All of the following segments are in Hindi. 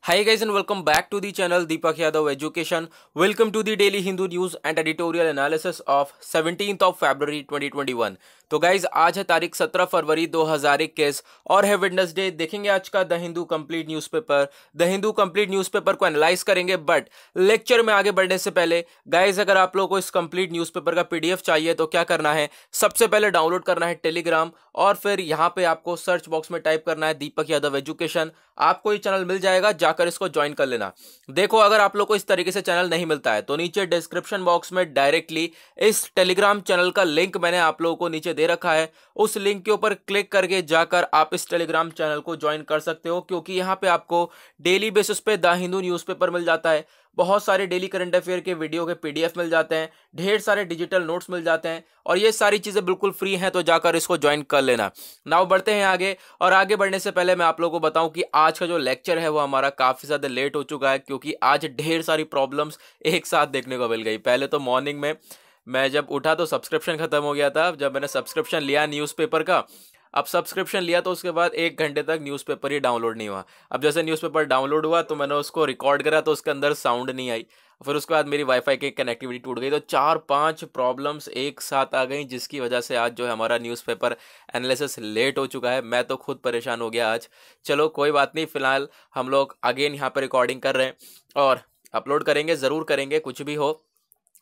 Hi guys and welcome back to the channel Deepak Yadav Education. Welcome to the daily Hindu news and editorial analysis of 17th of February 2021. तो गाइज आज है तारीख 17 फरवरी 2021 और है वेडनेसडे। देखेंगे आज का the Hindu complete newspaper. The Hindu complete newspaper को एनालाइज करेंगे, बट लेक्चर में आगे बढ़ने से पहले गाइज अगर आप लोगों को इस कंप्लीट न्यूज़पेपर का पीडीएफ चाहिए तो क्या करना है, सबसे पहले डाउनलोड करना है टेलीग्राम और फिर यहाँ पे आपको सर्च बॉक्स में टाइप करना है दीपक यादव एजुकेशन। आपको ये चैनल मिल जाएगा, जाकर इसको ज्वाइन कर लेना। देखो अगर आप लोग को इस तरीके से चैनल नहीं मिलता है तो नीचे डिस्क्रिप्शन बॉक्स में डायरेक्टली इस टेलीग्राम चैनल का लिंक मैंने आप लोगों को नीचे दे रखा है। उस लिंक के ऊपर क्लिक करके जाकर आप इस टेलीग्राम चैनल को ज्वाइन कर सकते हो, क्योंकि यहाँ पे आपको डेली बेसिस पे द हिंदू न्यूज़पेपर मिल जाता है, बहुत सारे डेली करंट अफेयर के वीडियो के पीडीएफ मिल जाते हैं, ढेर सारे डिजिटल नोट्स मिल जाते हैं और ये सारी चीजें बिल्कुल फ्री हैं, तो जाकर इसको ज्वाइन कर लेना। नाउ बढ़ते हैं आगे, और आगे बढ़ने से पहले मैं आप लोगों को बताऊं कि आज का जो लेक्चर है वो हमारा काफी ज्यादा लेट हो चुका है, क्योंकि आज ढेर सारी प्रॉब्लम्स एक साथ देखने को मिल गई। पहले तो मॉर्निंग में मैं जब उठा तो सब्सक्रिप्शन खत्म हो गया था। जब मैंने सब्सक्रिप्शन लिया न्यूज़पेपर का, अब सब्सक्रिप्शन लिया तो उसके बाद 1 घंटे तक न्यूज़पेपर ही डाउनलोड नहीं हुआ। अब जैसे न्यूज़पेपर डाउनलोड हुआ तो मैंने उसको रिकॉर्ड करा तो उसके अंदर साउंड नहीं आई। फिर उसके बाद मेरी वाईफाई की कनेक्टिविटी टूट गई। तो 4-5 प्रॉब्लम्स एक साथ आ गई, जिसकी वजह से आज जो है हमारा न्यूज़पेपर एनालिसिस लेट हो चुका है। मैं तो खुद परेशान हो गया आज। चलो कोई बात नहीं, फिलहाल हम लोग अगेन यहाँ पर रिकॉर्डिंग कर रहे हैं और अपलोड करेंगे, ज़रूर करेंगे कुछ भी हो।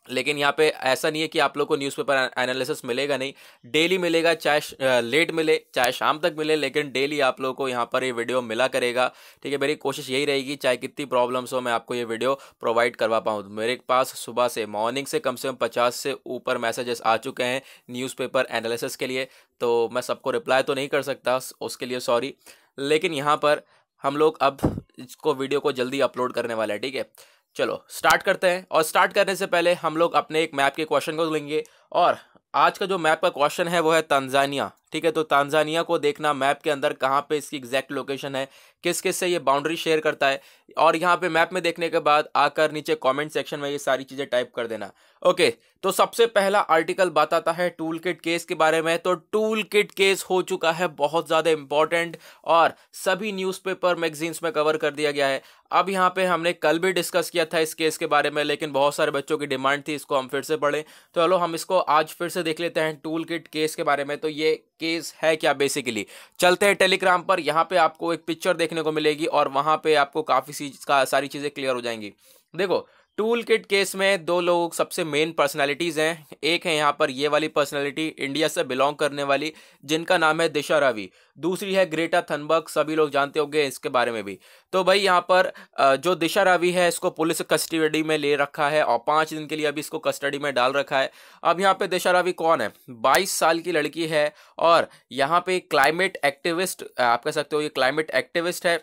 लेकिन यहाँ पे ऐसा नहीं है कि आप लोग को न्यूज़पेपर एनालिसिस मिलेगा नहीं, डेली मिलेगा, चाहे लेट मिले चाहे शाम तक मिले, लेकिन डेली आप लोगों को यहाँ पर ये वीडियो मिला करेगा। ठीक है, मेरी कोशिश यही रहेगी चाहे कितनी प्रॉब्लम्स हो मैं आपको ये वीडियो प्रोवाइड करवा पाऊँ। मेरे पास सुबह से मॉर्निंग से कम 50 से ऊपर मैसेजेस आ चुके हैं न्यूज़पेपर एनालिसिस के लिए, तो मैं सबको रिप्लाई तो नहीं कर सकता, उसके लिए सॉरी। लेकिन यहाँ पर हम लोग अब इसको वीडियो को जल्दी अपलोड करने वाले हैं। ठीक है, चलो स्टार्ट करते हैं। और स्टार्ट करने से पहले हम लोग अपने एक मैप के क्वेश्चन को लेंगे, और आज का जो मैप का क्वेश्चन है वो है तंजानिया। ठीक है, तो तंजानिया को देखना मैप के अंदर कहाँ पे इसकी एग्जैक्ट लोकेशन है, किस किस से ये बाउंड्री शेयर करता है, और यहाँ पे मैप में देखने के बाद आकर नीचे कमेंट सेक्शन में ये सारी चीजें टाइप कर देना। ओके, तो सबसे पहला आर्टिकल बताता है टूल किट केस के बारे में। तो टूल किट केस हो चुका है बहुत ज्यादा इंपॉर्टेंट और सभी न्यूज़पेपर मैगजीन्स में कवर कर दिया गया है। अब यहाँ पे हमने कल भी डिस्कस किया था इस केस के बारे में, लेकिन बहुत सारे बच्चों की डिमांड थी इसको हम फिर से पढ़ें, तो चलो हम इसको आज फिर से देख लेते हैं टूल किट केस के बारे में। तो ये केस है क्या बेसिकली, चलते हैं टेलीग्राम पर। यहाँ पे आपको एक पिक्चर देखने को मिलेगी और वहां पे आपको काफी सारी चीजें क्लियर हो जाएंगी। देखो, टूल किट केस में दो लोग सबसे मेन पर्सनालिटीज हैं। एक है यहाँ पर ये वाली पर्सनालिटी, इंडिया से बिलोंग करने वाली, जिनका नाम है दिशा रावी। दूसरी है ग्रेटा थनबर्ग, सभी लोग जानते होंगे इसके बारे में भी। तो भाई यहाँ पर जो दिशा रावी है इसको पुलिस कस्टडी में ले रखा है और 5 दिन के लिए अभी इसको कस्टडी में डाल रखा है। अब यहाँ पे दिशा रावी कौन है, 22 साल की लड़की है और यहाँ पे क्लाइमेट एक्टिविस्ट, आप कह सकते हो ये क्लाइमेट एक्टिविस्ट है।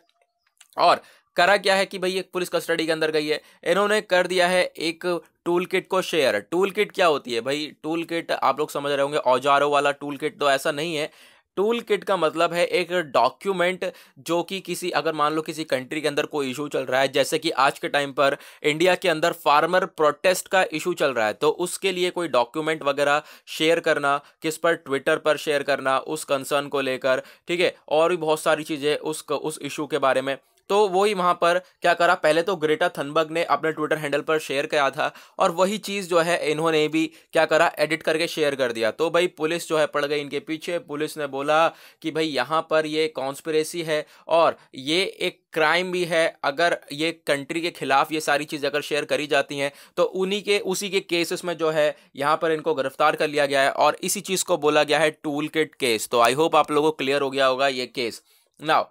और करा क्या है कि भाई एक पुलिस कस्टडी के अंदर गई है, इन्होंने कर दिया है एक टूल किट को शेयर। टूल किट क्या होती है भाई, टूल किट आप लोग समझ रहे होंगे औजारों वाला टूल किट, तो ऐसा नहीं है। टूल किट का मतलब है एक डॉक्यूमेंट जो कि किसी, अगर मान लो किसी कंट्री के अंदर कोई इशू चल रहा है, जैसे कि आज के टाइम पर इंडिया के अंदर फार्मर प्रोटेस्ट का इशू चल रहा है, तो उसके लिए कोई डॉक्यूमेंट वगैरह शेयर करना, किस पर, ट्विटर पर शेयर करना उस कंसर्न को लेकर, ठीक है, और भी बहुत सारी चीज़ें उस इशू के बारे में। तो वही वहां पर क्या करा, पहले तो ग्रेटा थनबर्ग ने अपने ट्विटर हैंडल पर शेयर किया था और वही चीज जो है इन्होंने भी क्या करा, एडिट करके शेयर कर दिया। तो भाई पुलिस जो है पड़ गई इनके पीछे। पुलिस ने बोला कि भाई यहाँ पर ये कॉन्स्पिरेसी है और ये एक क्राइम भी है, अगर ये कंट्री के खिलाफ ये सारी चीजें अगर शेयर करी जाती हैं तो उसी के केसेस में जो है यहाँ पर इनको गिरफ्तार कर लिया गया है और इसी चीज को बोला गया है टूल किट केस। तो आई होप आप लोगों को क्लियर हो गया होगा ये केस। नाउ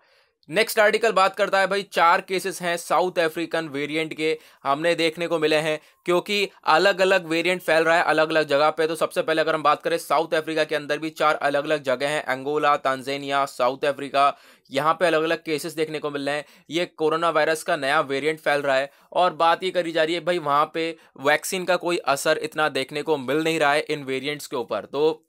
नेक्स्ट आर्टिकल बात करता है भाई 4 केसेस हैं साउथ अफ्रीकन वेरिएंट के, हमने देखने को मिले हैं, क्योंकि अलग अलग वेरिएंट फैल रहा है अलग अलग जगह पे। तो सबसे पहले अगर हम बात करें साउथ अफ्रीका के अंदर भी 4 अलग अलग जगह हैं, अंगोला, तांजानिया, साउथ अफ्रीका, यहाँ पे अलग अलग केसेस देखने को मिल रहे हैं। ये कोरोना वायरस का नया वेरिएंट फैल रहा है और बात ये करी जा रही है भाई वहाँ पे वैक्सीन का कोई असर इतना देखने को मिल नहीं रहा है इन वेरिएंट्स के ऊपर। तो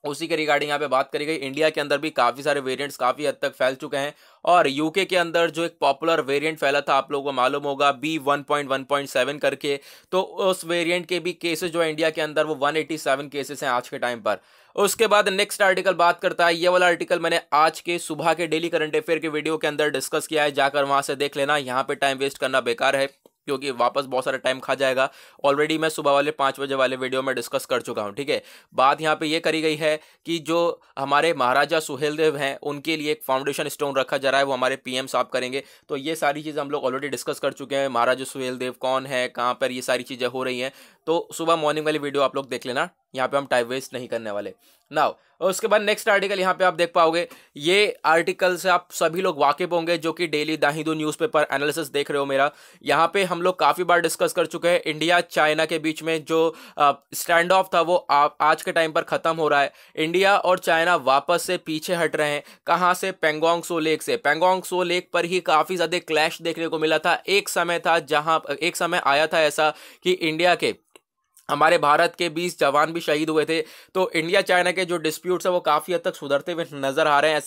उसी के रिगार्डिंग यहाँ पे बात करी गई। इंडिया के अंदर भी काफी सारे वेरिएंट्स काफी हद तक फैल चुके हैं और यूके के अंदर जो एक पॉपुलर वेरिएंट फैला था आप लोगों को मालूम होगा B1.1.7 करके, तो उस वेरिएंट के भी केसेस जो है इंडिया के अंदर वो 187 केसेस हैं आज के टाइम पर। उसके बाद नेक्स्ट आर्टिकल बात करता है, ये वाला आर्टिकल मैंने आज के सुबह के डेली करंट अफेयर के वीडियो के अंदर डिस्कस किया है, जाकर वहां से देख लेना। यहाँ पे टाइम वेस्ट करना बेकार है क्योंकि वापस बहुत सारा टाइम खा जाएगा। ऑलरेडी मैं सुबह वाले 5 बजे वाले वीडियो में डिस्कस कर चुका हूं, ठीक है। बात यहाँ पे ये करी गई है कि जो हमारे महाराजा सुहेलदेव हैं उनके लिए एक फाउंडेशन स्टोन रखा जा रहा है, वो हमारे पीएम साहब करेंगे। तो ये सारी चीज़ हम लोग ऑलरेडी डिस्कस कर चुके हैं, महाराजा सुहेलदेव कौन है, कहाँ पर ये सारी चीज़ें हो रही हैं। तो सुबह मॉर्निंग वाली वीडियो आप लोग देख लेना, यहाँ पे हम टाइम वेस्ट नहीं करने वाले। नाउ उसके बाद नेक्स्ट आर्टिकल यहाँ पे आप देख पाओगे, ये आर्टिकल से आप सभी लोग वाकिफ होंगे जो कि daily the Hindu newspaper analysis देख रहे हो मेरा। यहाँ पे हम लोग काफ़ी बार डिस्कस कर चुके हैं, इंडिया चाइना के बीच में जो स्टैंड ऑफ था वो आज के टाइम पर ख़त्म हो रहा है। इंडिया और चाइना वापस से पीछे हट रहे हैं। कहाँ से? पेंगोंग त्सो लेक से। पेंगोंग त्सो लेक पर ही काफ़ी ज़्यादा क्लैश देखने को मिला था। एक समय आया था ऐसा कि इंडिया के हमारे भारत के 20 जवान भी शहीद हुए थे। तो इंडिया चाइना के जो डिस्प्यूट्स है वो काफ़ी हद तक सुधरते हुए नजर आ रहे हैं,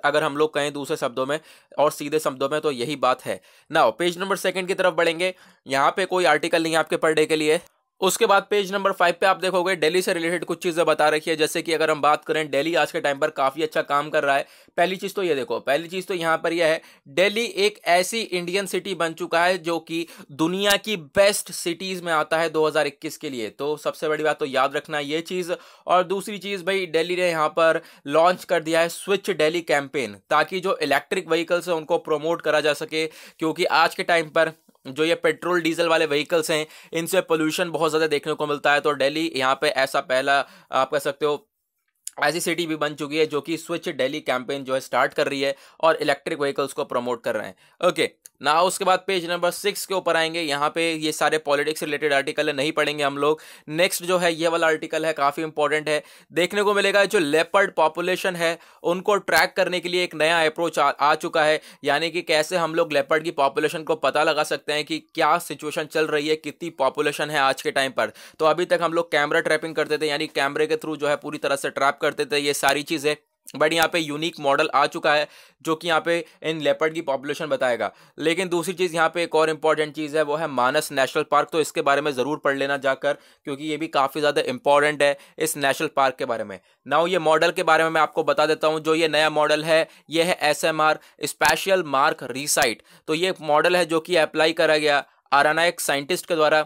अगर हम लोग कहें दूसरे शब्दों में और सीधे शब्दों में तो यही बात है। नाउ पेज नंबर 2 की तरफ बढ़ेंगे। यहाँ पे कोई आर्टिकल नहीं है आपके पर डे के लिए। उसके बाद पेज नंबर 5 पे आप देखोगे दिल्ली से रिलेटेड कुछ चीज़ें बता रखी है। जैसे कि अगर हम बात करें, दिल्ली आज के टाइम पर काफ़ी अच्छा काम कर रहा है। पहली चीज़ तो ये देखो, पहली चीज़ तो यहाँ पर यह है, दिल्ली एक ऐसी इंडियन सिटी बन चुका है जो कि दुनिया की बेस्ट सिटीज़ में आता है 2021 के लिए। तो सबसे बड़ी बात तो याद रखना ये चीज़। और दूसरी चीज़ भाई, दिल्ली ने यहाँ पर लॉन्च कर दिया है स्विच दिल्ली कैंपेन, ताकि जो इलेक्ट्रिक व्हीकल्स हैं उनको प्रमोट करा जा सके। क्योंकि आज के टाइम पर जो ये पेट्रोल डीजल वाले व्हीकल्स हैं इनसे पोल्यूशन बहुत ज़्यादा देखने को मिलता है। तो दिल्ली यहाँ पे ऐसा पहला आप कह सकते हो ऐसी सिटी भी बन चुकी है जो कि स्विच दिल्ली कैंपेन जो है स्टार्ट कर रही है और इलेक्ट्रिक व्हीकल्स को प्रमोट कर रहे हैं। ओके ना, उसके बाद पेज नंबर 6 के ऊपर आएंगे। यहाँ पे ये सारे पॉलिटिक्स से रिलेटेड आर्टिकल है, नहीं पढ़ेंगे हम लोग। नेक्स्ट जो है ये वाला आर्टिकल है, काफ़ी इंपॉर्टेंट है। देखने को मिलेगा जो लेपर्ड पॉपुलेशन है उनको ट्रैक करने के लिए एक नया अप्रोच आ चुका है। यानी कि कैसे हम लोग लेपर्ड की पॉपुलेशन को पता लगा सकते हैं कि क्या सिचुएशन चल रही है, कितनी पॉपुलेशन है आज के टाइम पर। तो अभी तक हम लोग कैमरा ट्रैपिंग करते थे, यानी कैमरे के थ्रू जो है पूरी तरह से ट्रैप करते थे ये सारी चीज़ें। बट यहाँ पे यूनिक मॉडल आ चुका है जो कि यहाँ पे इन लेपर्ड की पॉपुलेशन बताएगा। लेकिन दूसरी चीज़ यहाँ पे एक और इम्पॉर्टेंट चीज़ है, वो है मानस नेशनल पार्क। तो इसके बारे में ज़रूर पढ़ लेना जाकर, क्योंकि ये भी काफ़ी ज़्यादा इंपॉर्टेंट है इस नेशनल पार्क के बारे में। नाउ ये मॉडल के बारे में मैं आपको बता देता हूँ। जो ये नया मॉडल है ये है SMR, स्पेशल मार्क रिसाइट। तो ये मॉडल है जो कि अप्लाई करा गया आराना एक साइंटिस्ट के द्वारा।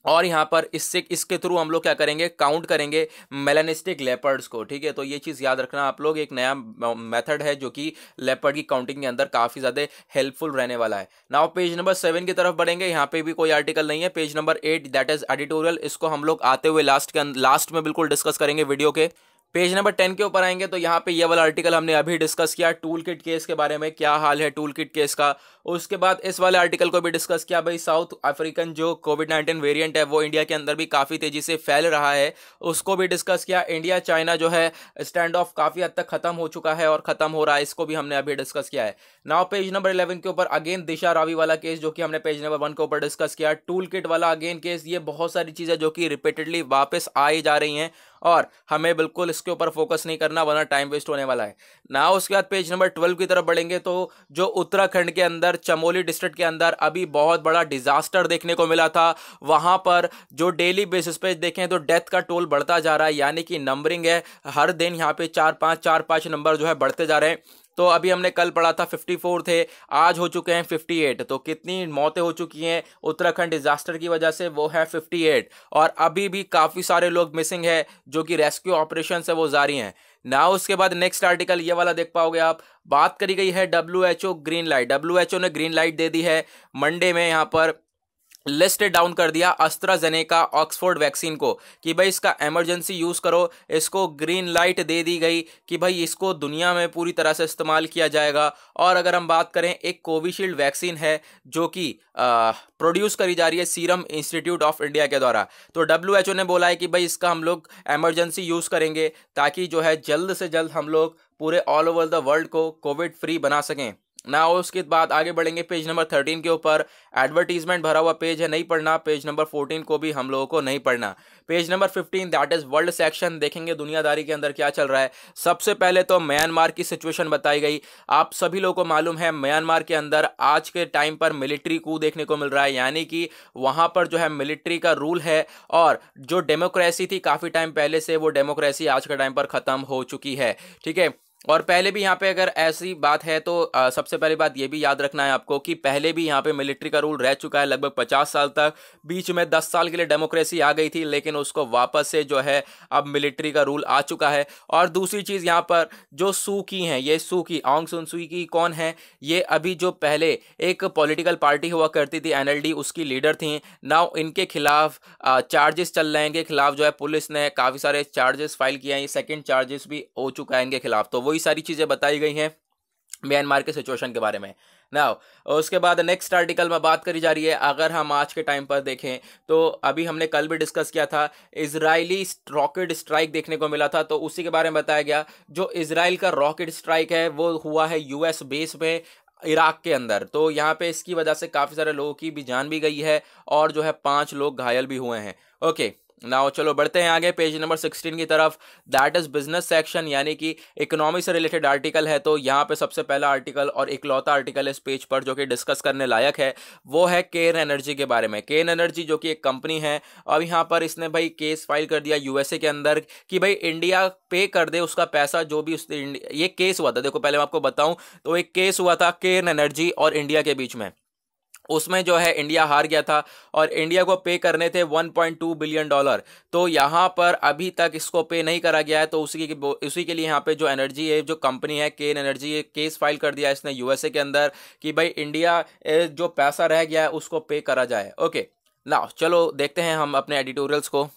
और यहाँ पर इसके थ्रू हम लोग क्या करेंगे, काउंट करेंगे मेलानिस्टिक लेपर्ड्स को, ठीक है। तो ये चीज़ याद रखना आप लोग, एक नया मेथड है जो कि लेपर्ड की काउंटिंग के अंदर काफ़ी ज़्यादा हेल्पफुल रहने वाला है। नाउ पेज नंबर 7 की तरफ बढ़ेंगे। यहाँ पे भी कोई आर्टिकल नहीं है। Page number 8 that is editorial, इसको हम लोग आते हुए लास्ट में बिल्कुल डिस्कस करेंगे वीडियो के। पेज नंबर 10 के ऊपर आएंगे तो यहाँ पे ये वाला आर्टिकल हमने अभी डिस्कस किया, टूल किट केस के बारे में, क्या हाल है टूल किट केस का। उसके बाद इस वाले आर्टिकल को भी डिस्कस किया, भाई साउथ अफ्रीकन जो कोविड-19 वेरिएंट है वो इंडिया के अंदर भी काफ़ी तेज़ी से फैल रहा है, उसको भी डिस्कस किया। इंडिया चाइना जो है स्टैंड ऑफ काफ़ी हद तक खत्म हो चुका है और ख़त्म हो रहा है, इसको भी हमने अभी डिस्कस किया है। नाउ पेज नंबर 11 के ऊपर अगेन दिशा रावी वाला केस जो कि हमने पेज नंबर 1 के ऊपर डिस्कस किया। टूल किट वाला अगेन केस, ये बहुत सारी चीज़ें जो कि रिपीटेडली वापस आई जा रही हैं और हमें बिल्कुल इसके ऊपर फोकस नहीं करना वरना टाइम वेस्ट होने वाला है ना। उसके बाद पेज नंबर 12 की तरफ बढ़ेंगे तो जो उत्तराखंड के अंदर चमोली डिस्ट्रिक्ट के अंदर अभी बहुत बड़ा डिजास्टर देखने को मिला था, वहां पर जो डेली बेसिस पे देखें तो डेथ का टोल बढ़ता जा रहा है, यानी कि नंबरिंग है हर दिन यहाँ पे 4-5 नंबर जो है बढ़ते जा रहे हैं। तो अभी हमने कल पढ़ा था 54 थे, आज हो चुके हैं 58। तो कितनी मौतें हो चुकी हैं उत्तराखंड डिजास्टर की वजह से, वो है 58। और अभी भी काफ़ी सारे लोग मिसिंग है जो कि रेस्क्यू ऑपरेशन है वो जारी हैं ना। उसके बाद नेक्स्ट आर्टिकल ये वाला देख पाओगे आप, बात करी गई है WHO ग्रीन लाइट। WHO ने ग्रीन लाइट दे दी है मंडे में, यहाँ पर लिस्ट डाउन कर दिया एस्ट्राजेनेका ऑक्सफोर्ड वैक्सीन को कि भाई इसका इमरजेंसी यूज़ करो। इसको ग्रीन लाइट दे दी गई कि भाई इसको दुनिया में पूरी तरह से इस्तेमाल किया जाएगा। और अगर हम बात करें, एक कोविशील्ड वैक्सीन है जो कि प्रोड्यूस करी जा रही है सीरम इंस्टीट्यूट ऑफ इंडिया के द्वारा। तो WHO ने बोला है कि भाई इसका हम लोग इमरजेंसी यूज़ करेंगे ताकि जो है जल्द से जल्द हम लोग पूरे ऑल ओवर द वर्ल्ड को कोविड फ्री बना सकें। ना उसके बाद आगे बढ़ेंगे पेज नंबर 13 के ऊपर। एडवर्टीजमेंट भरा हुआ पेज है, नहीं पढ़ना। पेज नंबर 14 को भी हम लोगों को नहीं पढ़ना। Page number 15 that is world section, देखेंगे दुनियादारी के अंदर क्या चल रहा है। सबसे पहले तो म्यांमार की सिचुएशन बताई गई। आप सभी लोगों को मालूम है म्यांमार के अंदर आज के टाइम पर मिलिट्री कू देखने को मिल रहा है, यानी कि वहां पर जो है मिलिट्री का रूल है और जो डेमोक्रेसी थी काफी टाइम पहले से, वो डेमोक्रेसी आज के टाइम पर खत्म हो चुकी है। ठीक है, और पहले भी यहाँ पे अगर ऐसी बात है तो सबसे पहली बात ये भी याद रखना है आपको कि पहले भी यहाँ पे मिलिट्री का रूल रह चुका है लगभग 50 साल तक। बीच में 10 साल के लिए डेमोक्रेसी आ गई थी, लेकिन उसको वापस से जो है अब मिलिट्री का रूल आ चुका है। और दूसरी चीज़ यहाँ पर जो सू की हैं, ये सू की आंग सुन सू की कौन है, ये अभी जो पहले एक पॉलिटिकल पार्टी हुआ करती थी एनएलडी, उसकी लीडर थी। नाउ इनके खिलाफ चार्जेस चल रहे हैं, इनके खिलाफ जो है पुलिस ने काफ़ी सारे चार्जेस फाइल किए हैं। ये सेकेंड चार्जेस भी हो चुका है इनके खिलाफ। तो वही सारी चीजें बताई गई हैं म्यांमार के सिचुएशन के बारे में। नाउ उसके बाद नेक्स्ट आर्टिकल में बात करी जा रही है, अगर हम आज के टाइम पर देखें तो अभी हमने कल भी डिस्कस किया था, इजरायली रॉकेट स्ट्राइक देखने को मिला था, तो उसी के बारे में बताया गया। जो इजराइल का रॉकेट स्ट्राइक है वो हुआ है यूएस बेस में इराक के अंदर। तो यहाँ पे इसकी वजह से काफ़ी सारे लोगों की भी जान भी गई है और जो है 5 लोग घायल भी हुए हैं। ओके, नाउ चलो बढ़ते हैं आगे पेज नंबर 16 की तरफ। दैट इज बिजनेस सेक्शन, यानी कि इकोनॉमी से रिलेटेड आर्टिकल है। तो यहाँ पे सबसे पहला आर्टिकल और इकलौता आर्टिकल इस पेज पर जो कि डिस्कस करने लायक है वो है केन एनर्जी के बारे में। केन एनर्जी जो कि एक कंपनी है, अब यहाँ पर इसने भाई केस फाइल कर दिया यूएसए के अंदर कि भाई इंडिया पे कर दे उसका पैसा जो भी ये केस हुआ था। देखो पहले मैं आपको बताऊं तो एक केस हुआ था केन एनर्जी और इंडिया के बीच में, उसमें जो है इंडिया हार गया था और इंडिया को पे करने थे 1.2 बिलियन डॉलर। तो यहाँ पर अभी तक इसको पे नहीं करा गया है, तो उसी के लिए यहाँ पे जो एनर्जी है, जो कंपनी है केन एनर्जी, केस फाइल कर दिया इसने यूएसए के अंदर कि भाई इंडिया जो पैसा रह गया है उसको पे करा जाए। ओके, ना चलो देखते हैं हम अपने एडिटोरियल्स को।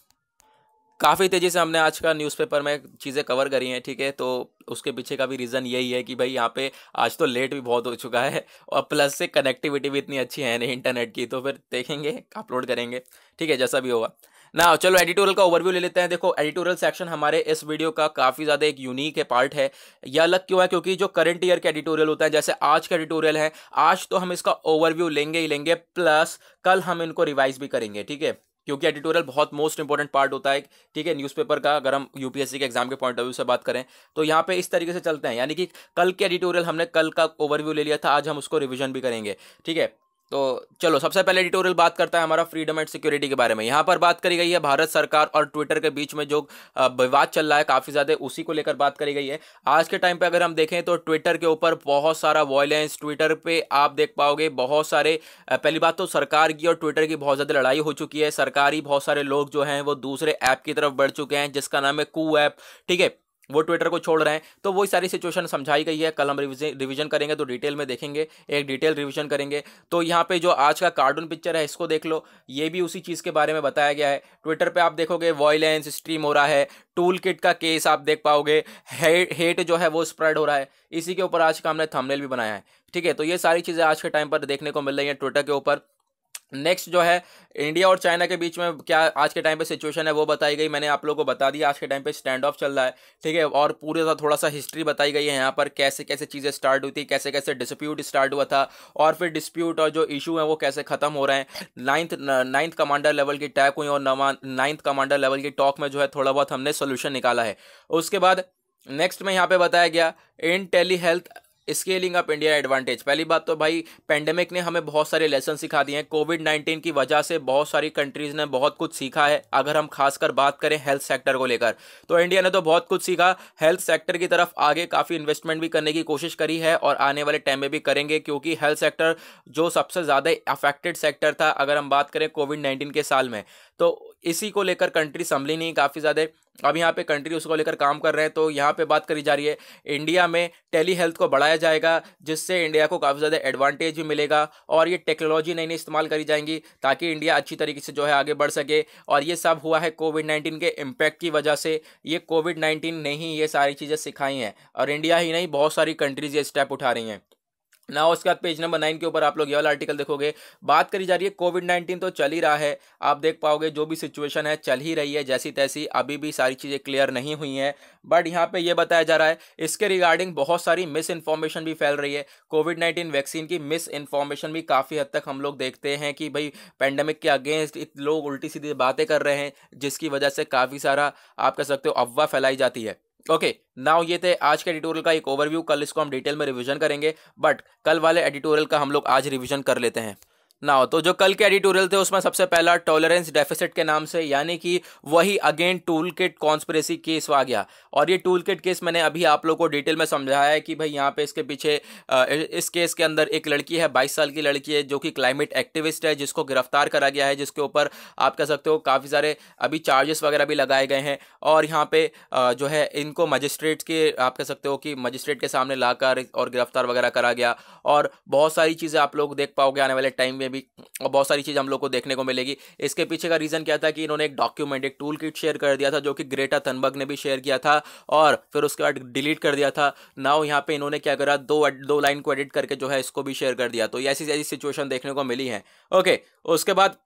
काफ़ी तेज़ी से हमने आज का न्यूज़पेपर में चीज़ें कवर करी हैं। ठीक है, तो उसके पीछे का भी रीज़न यही है कि भाई यहाँ पे आज तो लेट भी बहुत हो चुका है और प्लस से कनेक्टिविटी भी इतनी अच्छी है नहीं इंटरनेट की, तो फिर देखेंगे अपलोड करेंगे। ठीक है, जैसा भी होगा ना। चलो एडिटोरियल का ओवरव्यू ले लेते हैं। देखो एडिटोरियल सेक्शन हमारे इस वीडियो का काफ़ी ज़्यादा एक यूनिक है पार्ट है। यह अलग क्यों है, क्योंकि जो करंट ईयर के एडिटोरियल होता है, जैसे आज का एडिटोरियल है, आज तो हम इसका ओवरव्यू लेंगे ही लेंगे, प्लस कल हम इनको रिवाइज भी करेंगे। ठीक है, क्योंकि एडिटोरियल बहुत मोस्ट इंपॉर्टेंट पार्ट होता है। ठीक है, न्यूज़पेपर का अगर हम यूपीएससी के एग्जाम के पॉइंट ऑफ व्यू से बात करें तो यहाँ पे इस तरीके से चलते हैं, यानी कि कल के एडिटोरियल हमने कल का ओवरव्यू ले लिया था, आज हम उसको रिवीजन भी करेंगे। ठीक है, तो चलो सबसे पहले एडिटोरियल बात करता है हमारा फ्रीडम एंड सिक्योरिटी के बारे में। यहाँ पर बात करी गई है भारत सरकार और ट्विटर के बीच में जो विवाद चल रहा है काफ़ी ज़्यादा, उसी को लेकर बात करी गई है। आज के टाइम पे अगर हम देखें तो ट्विटर के ऊपर बहुत सारा वायलेंस, ट्विटर पे आप देख पाओगे बहुत सारे पहली बात तो सरकार की और ट्विटर की बहुत ज़्यादा लड़ाई हो चुकी है। सरकारी बहुत सारे लोग जो हैं वो दूसरे ऐप की तरफ बढ़ चुके हैं जिसका नाम है कू ऐप। ठीक है, वो ट्विटर को छोड़ रहे हैं, तो वही सारी सिचुएशन समझाई गई है। कल हम रिवीजन करेंगे तो डिटेल में देखेंगे, एक डिटेल रिवीजन करेंगे। तो यहाँ पे जो आज का कार्टून पिक्चर है इसको देख लो, ये भी उसी चीज़ के बारे में बताया गया है। ट्विटर पे आप देखोगे वॉयलेंस स्ट्रीम हो रहा है, टूल किट का केस आप देख पाओगे, हेट जो है वो स्प्रेड हो रहा है। इसी के ऊपर आज का हमने थंबनेल भी बनाया है। ठीक है, तो ये सारी चीज़ें आज के टाइम पर देखने को मिल रही है ट्विटर के ऊपर। नेक्स्ट जो है इंडिया और चाइना के बीच में क्या आज के टाइम पे सिचुएशन है वो बताई गई। मैंने आप लोगों को बता दिया आज के टाइम पे स्टैंड ऑफ चल रहा है। ठीक है, और पूरे का थोड़ा सा हिस्ट्री बताई गई है यहाँ पर, कैसे कैसे चीज़ें स्टार्ट हुई थी, कैसे कैसे डिस्प्यूट स्टार्ट हुआ था और फिर डिस्प्यूट और जो इशू है वो कैसे खत्म हो रहे हैं। नाइन्थ कमांडर लेवल की टैग हुई और 9th कमांडर लेवल की टॉक में जो है थोड़ा बहुत हमने सोल्यूशन निकाला है। उसके बाद नेक्स्ट में यहाँ पे बताया गया in tele health scaling up India advantage. पहली बात तो भाई पेंडेमिक ने हमें बहुत सारे लेसन सिखा दिए हैं। कोविड-19 की वजह से बहुत सारी कंट्रीज़ ने बहुत कुछ सीखा है। अगर हम खासकर बात करें हेल्थ सेक्टर को लेकर तो इंडिया ने तो बहुत कुछ सीखा। हेल्थ सेक्टर की तरफ आगे काफ़ी इन्वेस्टमेंट भी करने की कोशिश करी है और आने वाले टाइम में भी करेंगे, क्योंकि हेल्थ सेक्टर जो सबसे ज़्यादा अफेक्टेड सेक्टर था अगर हम बात करें कोविड-19 के साल में, तो इसी को लेकर कंट्री संभली नहीं काफ़ी ज़्यादा। अब यहाँ पे कंट्री उसको लेकर काम कर रहे हैं। तो यहाँ पे बात करी जा रही है इंडिया में टेली हेल्थ को बढ़ाया जाएगा, जिससे इंडिया को काफ़ी ज़्यादा एडवांटेज भी मिलेगा और ये टेक्नोलॉजी नई नई इस्तेमाल करी जाएंगी ताकि इंडिया अच्छी तरीके से जो है आगे बढ़ सके। और ये सब हुआ है कोविड-19 के इम्पैक्ट की वजह से। ये कोविड-19 ने ही ये सारी चीज़ें सिखाई हैं और इंडिया ही नहीं बहुत सारी कंट्रीज ये स्टेप उठा रही हैं। ना उसके बाद पेज नंबर 9 के ऊपर आप लोग ये वाला आर्टिकल देखोगे, बात करी जा रही है कोविड-19 तो चल ही रहा है, आप देख पाओगे जो भी सिचुएशन है चल ही रही है जैसी तैसी, अभी भी सारी चीज़ें क्लियर नहीं हुई हैं। बट यहाँ पे ये बताया जा रहा है इसके रिगार्डिंग बहुत सारी मिस इन्फॉर्मेशन भी फैल रही है। कोविड-19 वैक्सीन की मिस इन्फॉर्मेशन भी काफ़ी हद तक हम लोग देखते हैं कि भाई पेंडेमिक के अगेंस्ट लोग उल्टी सीधी बातें कर रहे हैं, जिसकी वजह से काफ़ी सारा आप कह सकते हो अफवाह फैलाई जाती है। ओके, नाउ ये थे आज के एडिटोरियल का एक ओवरव्यू, कल इसको हम डिटेल में रिवीजन करेंगे, बट कल वाले एडिटोरियल का हम लोग आज रिवीजन कर लेते हैं। नाउ तो जो कल के एडिटोरियल थे उसमें सबसे पहला टॉलरेंस डेफिसिट के नाम से, यानी कि वही again tool kit conspiracy case आ गया। और ये टूल किट केस मैंने अभी आप लोग को डिटेल में समझाया है कि भाई यहाँ पे इसके पीछे इस केस के अंदर एक लड़की है, 22 साल की लड़की है जो कि क्लाइमेट एक्टिविस्ट है, जिसको गिरफ्तार करा गया है, जिसके ऊपर आप कह सकते हो काफ़ी सारे अभी चार्जेस वगैरह भी लगाए गए हैं। और यहाँ पे जो है इनको मजिस्ट्रेट के आप कह सकते हो कि मजिस्ट्रेट के सामने लाकर और गिरफ्तार वगैरह करा गया। और बहुत सारी चीज़ें आप लोग देख पाओगे आने वाले टाइम में भी, और बहुत सारी चीज़ हम लोग को देखने को मिलेगी। इसके पीछे का रीज़न क्या था कि इन्होंने एक डॉक्यूमेंट, एक टूल किट शेयर कर दिया था जो कि ग्रेटा थनबर्ग ने भी शेयर किया था, और फिर उसके बाद डिलीट कर दिया था। नाउ यहाँ पे इन्होंने क्या करा, दो लाइन को एडिट करके जो है इसको भी शेयर कर दिया। तो ये ऐसी ऐसी सिचुएशन देखने को मिली है। ओके, उसके बाद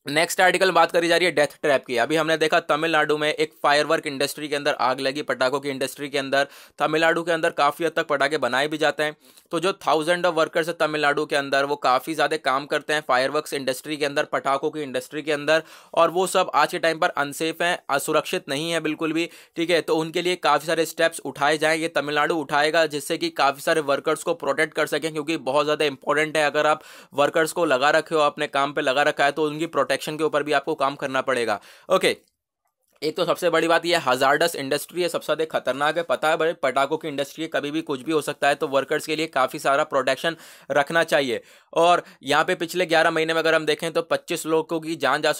नेक्स्ट आर्टिकल बात करी जा रही है डेथ ट्रैप की। अभी हमने देखा तमिलनाडु में एक फायरवर्क इंडस्ट्री के अंदर आग लगी, पटाखों की इंडस्ट्री के अंदर। तमिलनाडु के अंदर काफ़ी हद तक पटाखे बनाए भी जाते हैं। तो जो 1000 ऑफ वर्कर्स है तमिलनाडु के अंदर, वो काफ़ी ज़्यादा काम करते हैं फायरवर्क्स इंडस्ट्री के अंदर, पटाखों की इंडस्ट्री के अंदर, और वो सब आज के टाइम पर अनसेफ हैं, असुरक्षित नहीं है बिल्कुल भी। ठीक है, तो उनके लिए काफ़ी सारे स्टेप्स उठाए जाएँ, ये तमिलनाडु उठाएगा, जिससे कि काफ़ी सारे वर्कर्स को प्रोटेक्ट कर सकें, क्योंकि बहुत ज़्यादा इंपॉर्टेंट है। अगर आप वर्कर्स को लगा रखे हो, अपने काम पर लगा रखा है, तो उनकी प्रोटेक्शन के ऊपर भी आपको काम करना पड़ेगा। ओके, एक तो सबसे बड़ी बात यह हजार्डस इंडस्ट्री है, सबसे ज्यादा खतरनाक है। पता है बड़े पटाखों की इंडस्ट्री है, कभी भी कुछ भी हो सकता है, तो वर्कर्स के लिए काफ़ी सारा प्रोटेक्शन रखना चाहिए। और यहाँ पे पिछले 11 महीने में अगर हम देखें तो 25 लोगों की जान जा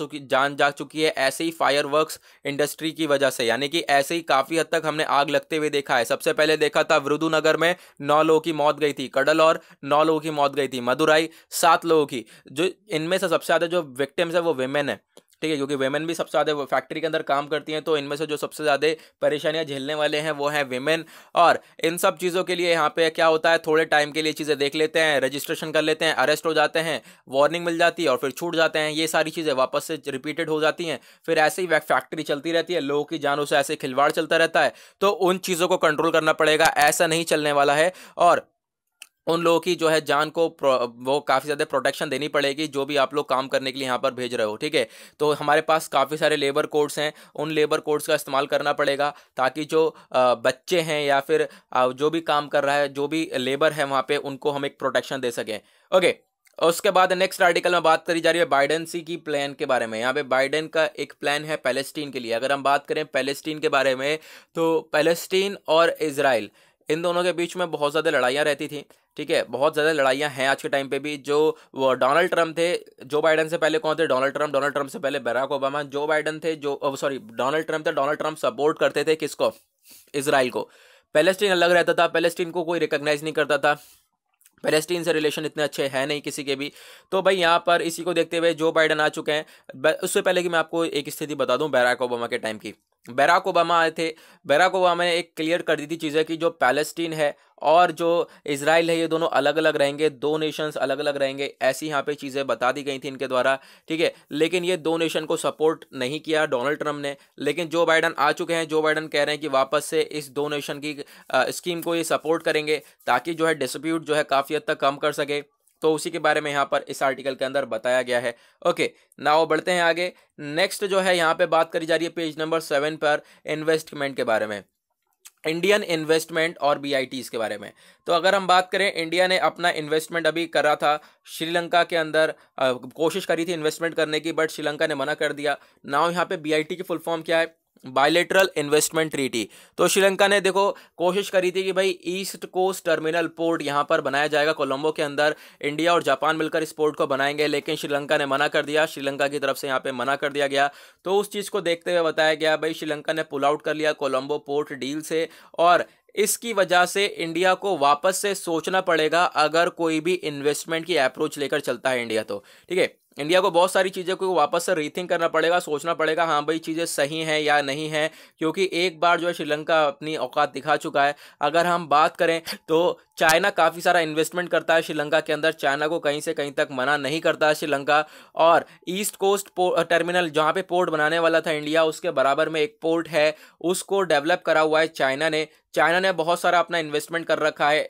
चुकी है ऐसे ही फायरवर्क्स इंडस्ट्री की वजह से, यानी कि ऐसे ही काफ़ी हद तक हमने आग लगते हुए देखा है। सबसे पहले देखा था विरुदुनगर में 9 लोगों की मौत गई थी, कडलौर 9 लोगों की मौत गई थी, मदुराई 7 लोगों की। जो इनमें से सबसे ज़्यादा जो विक्टिम्स है वो वेमेन है। ठीक है, क्योंकि वेमेन भी सबसे ज़्यादा फैक्ट्री के अंदर काम करती हैं, तो इनमें से जो सबसे ज़्यादा परेशानियां झेलने वाले हैं वो हैं वेमेन। और इन सब चीज़ों के लिए यहाँ पे क्या होता है, थोड़े टाइम के लिए चीज़ें देख लेते हैं, रजिस्ट्रेशन कर लेते हैं, अरेस्ट हो जाते हैं, वार्निंग मिल जाती है और फिर छूट जाते हैं। ये सारी चीज़ें वापस से रिपीटेड हो जाती हैं, फिर ऐसे ही फैक्ट्री चलती रहती है, लोगों की जानों से ऐसे खिलवाड़ चलता रहता है। तो उन चीज़ों को कंट्रोल करना पड़ेगा, ऐसा नहीं चलने वाला है। और उन लोगों की जो है जान को वो काफ़ी ज़्यादा प्रोटेक्शन देनी पड़ेगी, जो भी आप लोग काम करने के लिए यहाँ पर भेज रहे हो। ठीक है, तो हमारे पास काफ़ी सारे लेबर कोड्स हैं, उन लेबर कोड्स का इस्तेमाल करना पड़ेगा, ताकि जो बच्चे हैं या फिर जो भी काम कर रहा है, जो भी लेबर है वहाँ पे, उनको हम एक प्रोटेक्शन दे सकें। ओके, उसके बाद नेक्स्ट आर्टिकल में बात करी जा रही है बाइडेन सी की प्लान के बारे में। यहाँ पे बाइडेन का एक प्लान है पैलेस्टीन के लिए। अगर हम बात करें पैलेस्टीन के बारे में, तो पैलेस्टीन और इजराइल, इन दोनों के बीच में बहुत ज़्यादा लड़ाइयाँ रहती थी। ठीक है, बहुत ज़्यादा लड़ाइयाँ हैं आज के टाइम पे भी। जो वो डोनाल्ड ट्रम्प थे, जो बाइडेन से पहले कौन थे, डोनाल्ड ट्रम्प से पहले बराक ओबामा, जो बाइडेन थे, जो सॉरी डोनाल्ड ट्रम्प थे, डोनाल्ड ट्रम्प सपोर्ट करते थे किसको, इजराइल को। पैलेस्टीन अलग रहता था, पैलेस्टीन को कोई रिकॉग्नाइज नहीं करता था, पैलेस्टीन से रिलेशन इतने अच्छे हैं नहीं किसी के भी। तो भाई यहाँ पर इसी को देखते हुए जो बाइडेन आ चुके हैं। उससे पहले कि मैं आपको एक स्थिति बता दूं बराक ओबामा के टाइम की। बराक ओबामा आए थे, बराक ओबामा ने एक क्लियर कर दी थी चीज़ें कि जो पैलेस्टीन है और जो इजराइल है, ये दोनों अलग अलग रहेंगे, दो नेशंस अलग अलग रहेंगे, ऐसी यहाँ पे चीज़ें बता दी गई थी इनके द्वारा। ठीक है, लेकिन ये दो नेशन को सपोर्ट नहीं किया डोनाल्ड ट्रम्प ने। लेकिन जो बाइडन आ चुके हैं, जो बाइडन कह रहे हैं कि वापस से इस दो नेशन की स्कीम को ये सपोर्ट करेंगे, ताकि जो है डिस्प्यूट जो है काफ़ी हद तक कम कर सके। तो उसी के बारे में यहाँ पर इस आर्टिकल के अंदर बताया गया है। ओके, नाउ बढ़ते हैं आगे। नेक्स्ट जो है यहाँ पे बात करी जा रही है पेज नंबर 7 पर इन्वेस्टमेंट के बारे में, इंडियन इन्वेस्टमेंट और बीआईटीज के बारे में। तो अगर हम बात करें, इंडिया ने अपना इन्वेस्टमेंट अभी करा था श्रीलंका के अंदर, कोशिश करी थी इन्वेस्टमेंट करने की, बट श्रीलंका ने मना कर दिया। नाउ यहाँ पे बीआईटी की फुल फॉर्म क्या है, बायलेटरल इन्वेस्टमेंट ट्रीटी। तो श्रीलंका ने देखो कोशिश करी थी कि भाई ईस्ट कोस्ट टर्मिनल पोर्ट यहाँ पर बनाया जाएगा कोलंबो के अंदर, इंडिया और जापान मिलकर इस पोर्ट को बनाएंगे, लेकिन श्रीलंका ने मना कर दिया, श्रीलंका की तरफ से यहाँ पे मना कर दिया गया। तो उस चीज़ को देखते हुए बताया गया भाई श्रीलंका ने पुल आउट कर लिया कोलंबो पोर्ट डील से, और इसकी वजह से इंडिया को वापस से सोचना पड़ेगा अगर कोई भी इन्वेस्टमेंट की अप्रोच लेकर चलता है इंडिया तो। ठीक है, इंडिया को बहुत सारी चीज़ें को वापस से रीथिंक करना पड़ेगा, सोचना पड़ेगा हाँ भाई चीज़ें सही हैं या नहीं है, क्योंकि एक बार जो है श्रीलंका अपनी औकात दिखा चुका है। अगर हम बात करें तो चाइना काफ़ी सारा इन्वेस्टमेंट करता है श्रीलंका के अंदर, चाइना को कहीं से कहीं तक मना नहीं करता है श्रीलंका। और ईस्ट कोस्ट टर्मिनल जहाँ पे पोर्ट बनाने वाला था इंडिया, उसके बराबर में एक पोर्ट है, उसको डेवलप करा हुआ है चाइना ने बहुत सारा अपना इन्वेस्टमेंट कर रखा है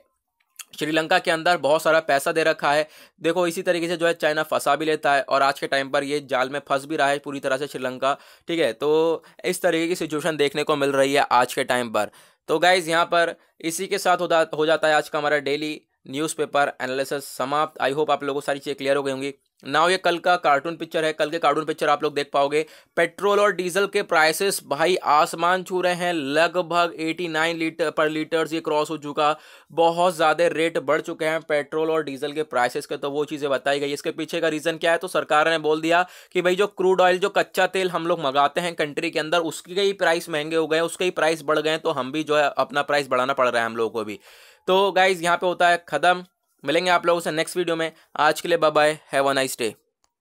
श्रीलंका के अंदर, बहुत सारा पैसा दे रखा है। देखो इसी तरीके से जो है चाइना फंसा भी लेता है और आज के टाइम पर ये जाल में फंस भी रहा है पूरी तरह से श्रीलंका। ठीक है, तो इस तरीके की सिचुएशन देखने को मिल रही है आज के टाइम पर। तो गाइज यहाँ पर इसी के साथ हो जाता है आज का हमारा डेली न्यूज़पेपर एनालिसिस समाप्त। आई होप आप लोगों को सारी चीज़ें क्लियर हो गई होंगी। नाउ ये कल का कार्टून पिक्चर है, कल के कार्टून पिक्चर आप लोग देख पाओगे। पेट्रोल और डीजल के प्राइसेस भाई आसमान छू रहे हैं, लगभग 89 लीटर पर लीटर ये क्रॉस हो चुका। बहुत ज़्यादा रेट बढ़ चुके हैं पेट्रोल और डीजल के प्राइसेस के, तो वो चीज़ें बताई गई। इसके पीछे का रीज़न क्या है, तो सरकार ने बोल दिया कि भाई जो क्रूड ऑयल, जो कच्चा तेल हम लोग मंगाते हैं कंट्री के अंदर, उसके ही प्राइस महंगे हो गए, उसके ही प्राइस बढ़ गए, तो हम भी जो है अपना प्राइस बढ़ाना पड़ रहा है हम लोगों को भी। तो गाइज यहाँ पे होता है ख़त्म, मिलेंगे आप लोगों से नेक्स्ट वीडियो में। आज के लिए bye bye, have a nice day.